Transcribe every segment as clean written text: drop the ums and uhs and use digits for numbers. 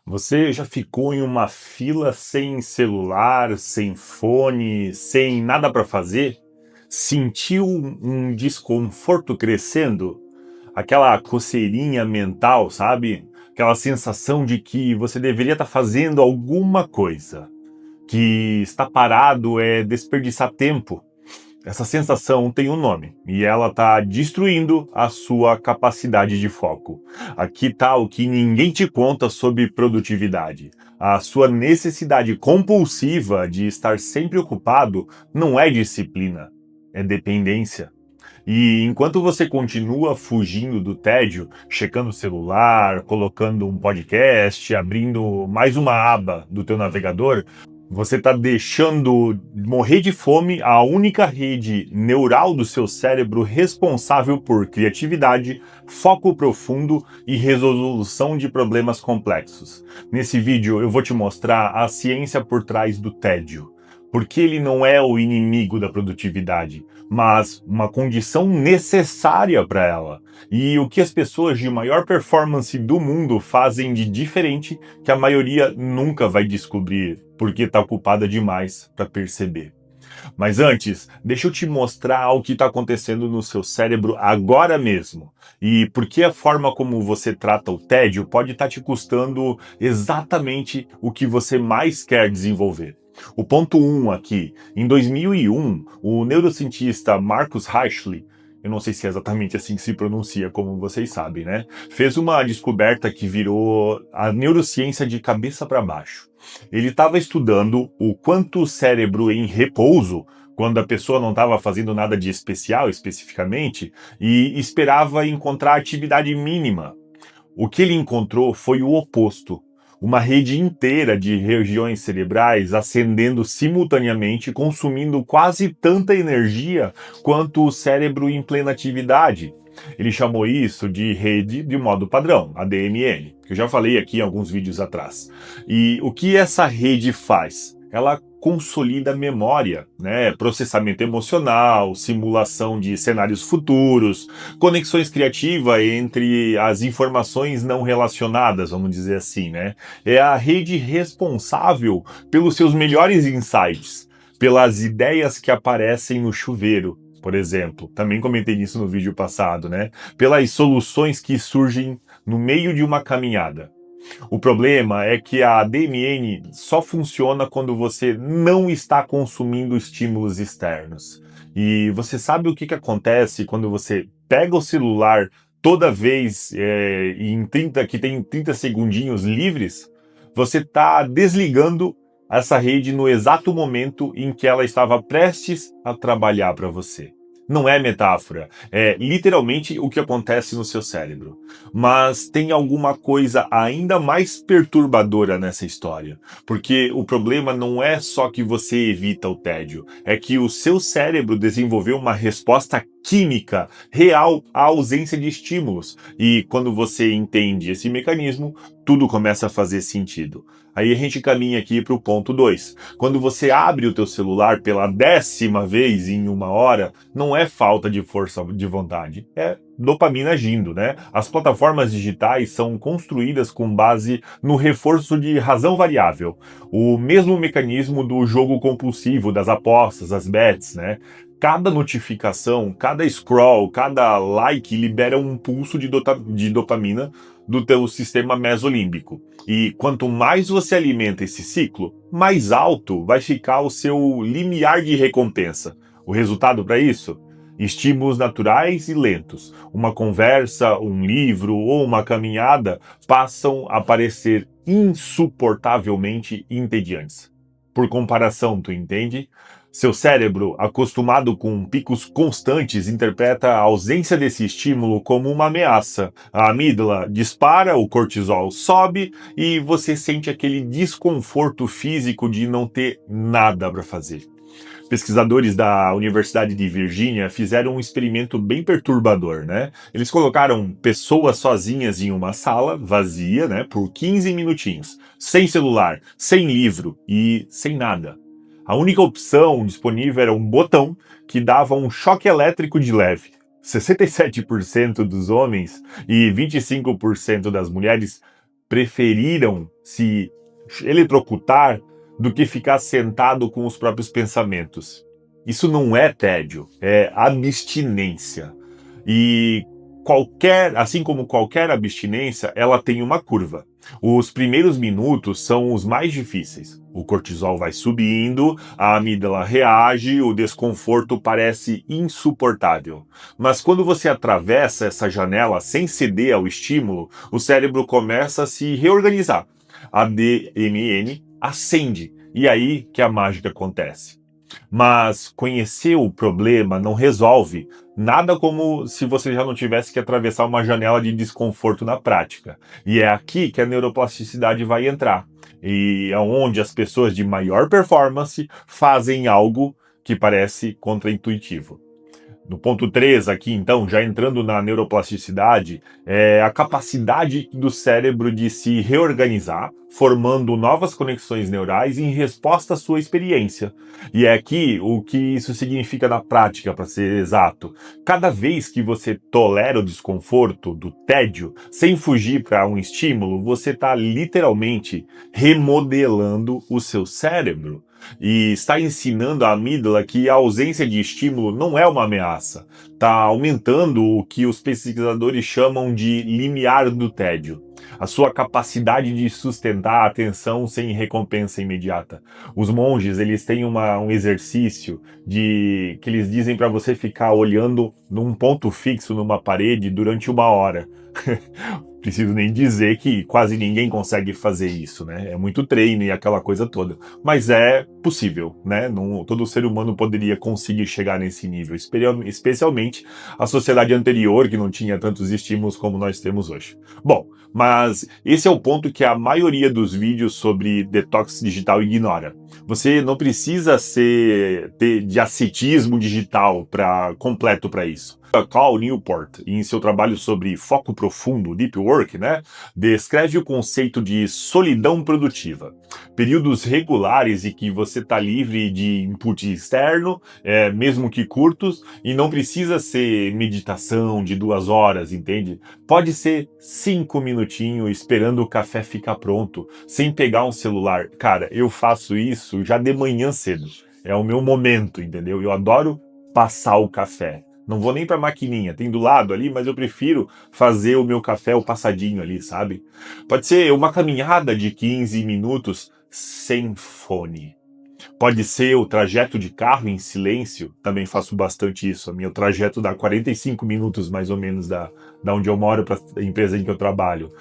Você já ficou em uma fila sem celular, sem fone, sem nada para fazer? Sentiu um desconforto crescendo? Aquela coceirinha mental, sabe? Aquela sensação de que você deveria estar fazendo alguma coisa, que estar parado é desperdiçar tempo. Essa sensação tem um nome e ela está destruindo a sua capacidade de foco. Aqui está o que ninguém te conta sobre produtividade. A sua necessidade compulsiva de estar sempre ocupado não é disciplina, é dependência. E enquanto você continua fugindo do tédio, checando o celular, colocando um podcast, abrindo mais uma aba do teu navegador, você está deixando morrer de fome a única rede neural do seu cérebro responsável por criatividade, foco profundo e resolução de problemas complexos. Nesse vídeo eu vou te mostrar a ciência por trás do tédio. Porque ele não é o inimigo da produtividade, mas uma condição necessária para ela. E o que as pessoas de maior performance do mundo fazem de diferente que a maioria nunca vai descobrir, porque está ocupada demais para perceber. Mas antes, deixa eu te mostrar o que está acontecendo no seu cérebro agora mesmo. E porque a forma como você trata o tédio pode estar te custando exatamente o que você mais quer desenvolver. O ponto 1 aqui, em 2001, o neurocientista Marcus Raichle, eu não sei se é exatamente assim que se pronuncia, como vocês sabem, né? Fez uma descoberta que virou a neurociência de cabeça para baixo. Ele estava estudando o quanto o cérebro em repouso, quando a pessoa não estava fazendo nada de especial especificamente, e esperava encontrar atividade mínima. O que ele encontrou foi o oposto. Uma rede inteira de regiões cerebrais acendendo simultaneamente, consumindo quase tanta energia quanto o cérebro em plena atividade. Ele chamou isso de rede de modo padrão, ADMN, que eu já falei aqui em alguns vídeos atrás. E o que essa rede faz? Ela consolida a memória, né? Processamento emocional, simulação de cenários futuros, conexões criativas entre as informações não relacionadas, vamos dizer assim, né? É a rede responsável pelos seus melhores insights, pelas ideias que aparecem no chuveiro, por exemplo. Também comentei nisso no vídeo passado, né? Pelas soluções que surgem no meio de uma caminhada. O problema é que a DMN só funciona quando você não está consumindo estímulos externos. E você sabe o que acontece quando você pega o celular toda vez que tem 30 segundinhos livres? Você está desligando essa rede no exato momento em que ela estava prestes a trabalhar para você. Não é metáfora, é literalmente o que acontece no seu cérebro. Mas tem alguma coisa ainda mais perturbadora nessa história, porque o problema não é só que você evita o tédio, é que o seu cérebro desenvolveu uma resposta química real à ausência de estímulos. E quando você entende esse mecanismo, tudo começa a fazer sentido. Aí a gente caminha aqui para o ponto 2. Quando você abre o teu celular pela 10ª vez em uma hora, não é falta de força de vontade, é dopamina agindo, né? As plataformas digitais são construídas com base no reforço de razão variável, o mesmo mecanismo do jogo compulsivo, das apostas, das bets, né? Cada notificação, cada scroll, cada like libera um pulso de dopamina do teu sistema mesolímbico. E quanto mais você alimenta esse ciclo, mais alto vai ficar o seu limiar de recompensa. O resultado para isso? Estímulos naturais e lentos. Uma conversa, um livro ou uma caminhada passam a parecer insuportavelmente entediantes. Por comparação, tu entende? Seu cérebro, acostumado com picos constantes, interpreta a ausência desse estímulo como uma ameaça. A amígdala dispara, o cortisol sobe e você sente aquele desconforto físico de não ter nada para fazer. Pesquisadores da Universidade de Virgínia fizeram um experimento bem perturbador, né? Eles colocaram pessoas sozinhas em uma sala vazia, né, por 15 minutinhos, sem celular, sem livro e sem nada. A única opção disponível era um botão que dava um choque elétrico de leve. 67% dos homens e 25% das mulheres preferiram se eletrocutar do que ficar sentado com os próprios pensamentos. Isso não é tédio, é abstinência. E assim como qualquer abstinência, ela tem uma curva. Os primeiros minutos são os mais difíceis. O cortisol vai subindo, a amígdala reage, o desconforto parece insuportável. Mas quando você atravessa essa janela sem ceder ao estímulo, o cérebro começa a se reorganizar. A DMN acende, e aí que a mágica acontece. Mas conhecer o problema não resolve nada, como se você já não tivesse que atravessar uma janela de desconforto na prática. E é aqui que a neuroplasticidade vai entrar. E é onde as pessoas de maior performance fazem algo que parece contraintuitivo. No ponto 3 aqui, então, já entrando na neuroplasticidade, é a capacidade do cérebro de se reorganizar, formando novas conexões neurais em resposta à sua experiência. E é aqui o que isso significa na prática, para ser exato. Cada vez que você tolera o desconforto, do tédio, sem fugir para um estímulo, você está literalmente remodelando o seu cérebro. E está ensinando a amígdala que a ausência de estímulo não é uma ameaça. Está aumentando o que os pesquisadores chamam de limiar do tédio. A sua capacidade de sustentar a atenção sem recompensa imediata. Os monges, eles têm um exercício que eles dizem para você ficar olhando num ponto fixo numa parede durante 1 hora. Preciso nem dizer que quase ninguém consegue fazer isso, né? É muito treino e aquela coisa toda. Mas é possível, né? Não, todo ser humano poderia conseguir chegar nesse nível, especialmente a sociedade anterior, que não tinha tantos estímulos como nós temos hoje. Bom, mas esse é o ponto que a maioria dos vídeos sobre detox digital ignora. Você não precisa ter de ascetismo digital completo para isso. Cal Newport, em seu trabalho sobre foco profundo, Deep Work, né, descreve o conceito de solidão produtiva. Períodos regulares em que você está livre de input externo, mesmo que curtos, e não precisa ser meditação de 2 horas, entende? Pode ser 5 minutinhos esperando o café ficar pronto, sem pegar um celular. Cara, eu faço isso já de manhã cedo. É o meu momento, entendeu? Eu adoro passar o café. Não vou nem pra maquininha, tem do lado ali, mas eu prefiro fazer o meu café, o passadinho ali, sabe? Pode ser uma caminhada de 15 minutos sem fone. Pode ser o trajeto de carro em silêncio, também faço bastante isso. Meu trajeto dá 45 minutos, mais ou menos, da onde eu moro para a empresa em que eu trabalho.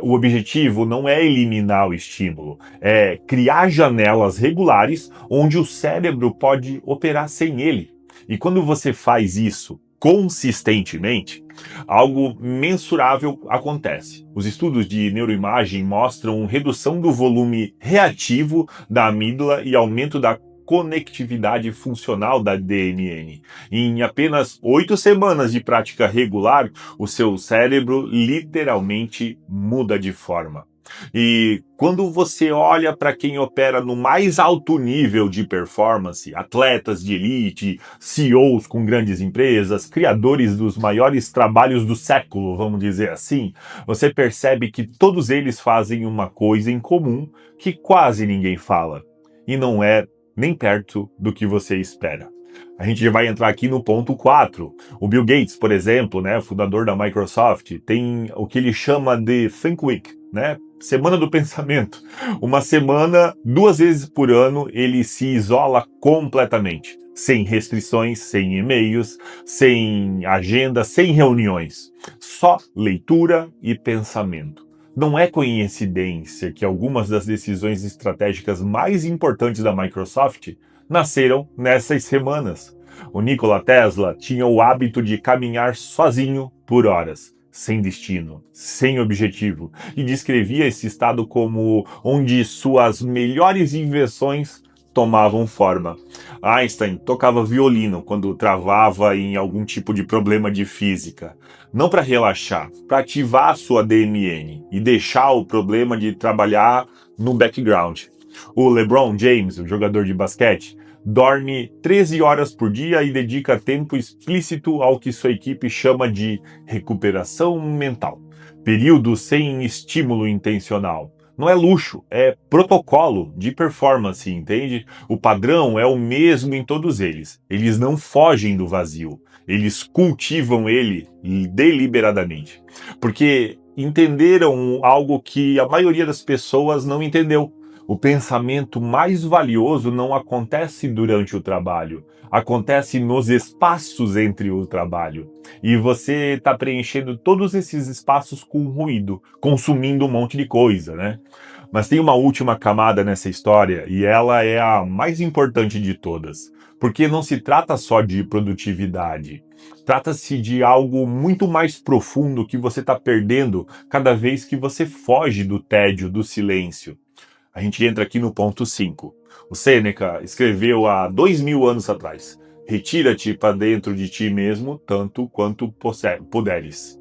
O objetivo não é eliminar o estímulo, é criar janelas regulares onde o cérebro pode operar sem ele. E quando você faz isso consistentemente, algo mensurável acontece. Os estudos de neuroimagem mostram redução do volume reativo da amígdala e aumento da conectividade funcional da DMN. Em apenas 8 semanas de prática regular, o seu cérebro literalmente muda de forma. E quando você olha para quem opera no mais alto nível de performance, atletas de elite, CEOs com grandes empresas, criadores dos maiores trabalhos do século, vamos dizer assim, você percebe que todos eles fazem uma coisa em comum que quase ninguém fala. E não é nem perto do que você espera. A gente já vai entrar aqui no ponto 4. O Bill Gates, por exemplo, né, fundador da Microsoft, tem o que ele chama de Think Week, né? Semana do pensamento. Uma semana, 2 vezes por ano, ele se isola completamente. Sem restrições, sem e-mails, sem agenda, sem reuniões. Só leitura e pensamento. Não é coincidência que algumas das decisões estratégicas mais importantes da Microsoft nasceram nessas semanas. O Nikola Tesla tinha o hábito de caminhar sozinho por horas, sem destino, sem objetivo, e descrevia esse estado como onde suas melhores invenções tomavam forma. Einstein tocava violino quando travava em algum tipo de problema de física. Não para relaxar, para ativar sua DMN e deixar o problema de trabalhar no background. O LeBron James, o jogador de basquete, dorme 13 horas por dia e dedica tempo explícito ao que sua equipe chama de recuperação mental. Período sem estímulo intencional. Não é luxo, é protocolo de performance, entende? O padrão é o mesmo em todos eles. Eles não fogem do vazio, eles cultivam ele deliberadamente. Porque entenderam algo que a maioria das pessoas não entendeu. O pensamento mais valioso não acontece durante o trabalho, acontece nos espaços entre o trabalho. E você está preenchendo todos esses espaços com ruído, consumindo um monte de coisa, né? Mas tem uma última camada nessa história e ela é a mais importante de todas, porque não se trata só de produtividade. Trata-se de algo muito mais profundo que você está perdendo cada vez que você foge do tédio, do silêncio. A gente entra aqui no ponto 5. O Sêneca escreveu há 2000 anos atrás: retira-te para dentro de ti mesmo, tanto quanto puderes.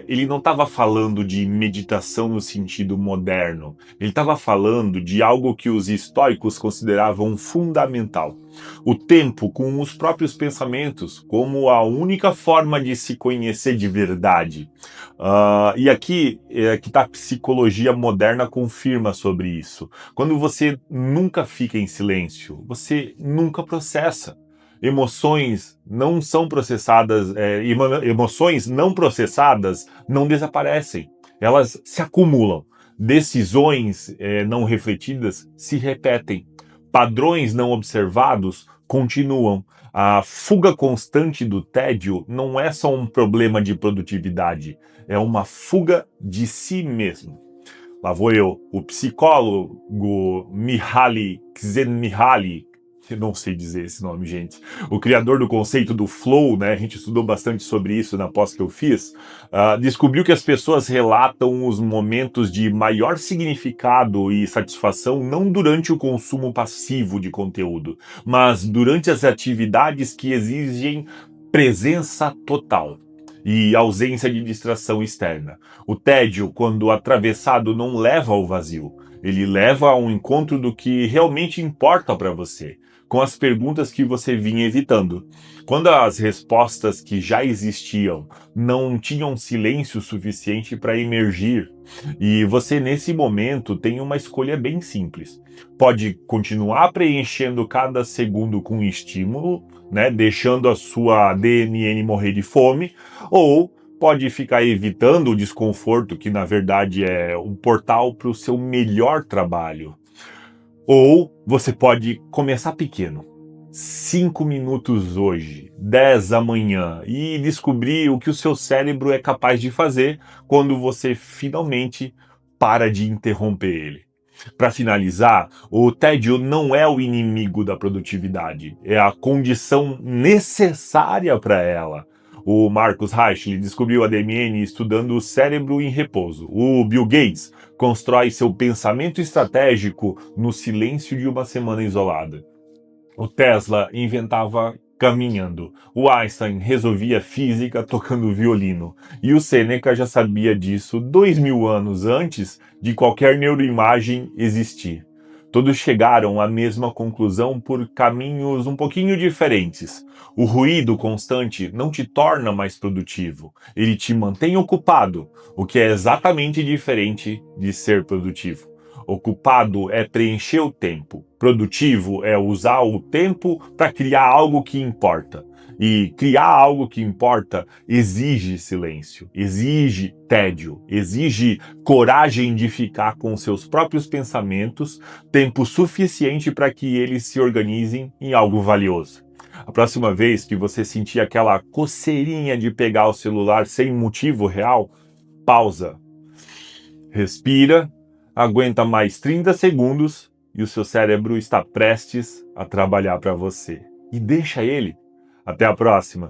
Ele não estava falando de meditação no sentido moderno. Ele estava falando de algo que os estoicos consideravam fundamental. O tempo com os próprios pensamentos, como a única forma de se conhecer de verdade. E aqui é que a psicologia moderna confirma sobre isso. Quando você nunca fica em silêncio, você nunca processa. Emoções não são processadas, emoções não processadas não desaparecem, elas se acumulam. Decisões não refletidas se repetem. Padrões não observados continuam. A fuga constante do tédio não é só um problema de produtividade, é uma fuga de si mesmo. Lá vou eu, o psicólogo Mihaly Csikszentmihalyi, eu não sei dizer esse nome, gente. O criador do conceito do flow, né? A gente estudou bastante sobre isso na pós que eu fiz. Descobriu que as pessoas relatam os momentos de maior significado e satisfação não durante o consumo passivo de conteúdo, mas durante as atividades que exigem presença total e ausência de distração externa. O tédio, quando atravessado, não leva ao vazio. Ele leva a um encontro do que realmente importa para você, com as perguntas que você vinha evitando. Quando as respostas que já existiam não tinham silêncio suficiente para emergir, e você nesse momento tem uma escolha bem simples. Pode continuar preenchendo cada segundo com estímulo, né, deixando a sua DNN morrer de fome, ou pode ficar evitando o desconforto, que na verdade é um portal para o seu melhor trabalho. Ou você pode começar pequeno. 5 minutos hoje, 10 amanhã, e descobrir o que o seu cérebro é capaz de fazer quando você finalmente para de interromper ele. Para finalizar, o tédio não é o inimigo da produtividade, é a condição necessária para ela. O Marcus Reichle descobriu a DMN estudando o cérebro em repouso. O Bill Gates constrói seu pensamento estratégico no silêncio de uma semana isolada. O Tesla inventava caminhando. O Einstein resolvia física tocando violino. E o Sêneca já sabia disso 2000 anos antes de qualquer neuroimagem existir. Todos chegaram à mesma conclusão por caminhos um pouquinho diferentes. O ruído constante não te torna mais produtivo, ele te mantém ocupado, o que é exatamente diferente de ser produtivo. Ocupado é preencher o tempo. Produtivo é usar o tempo para criar algo que importa. E criar algo que importa exige silêncio, exige tédio, exige coragem de ficar com seus próprios pensamentos, tempo suficiente para que eles se organizem em algo valioso. A próxima vez que você sentir aquela coceirinha de pegar o celular sem motivo real, pausa, respira, aguenta mais 30 segundos e o seu cérebro está prestes a trabalhar para você. E deixa ele. Até a próxima!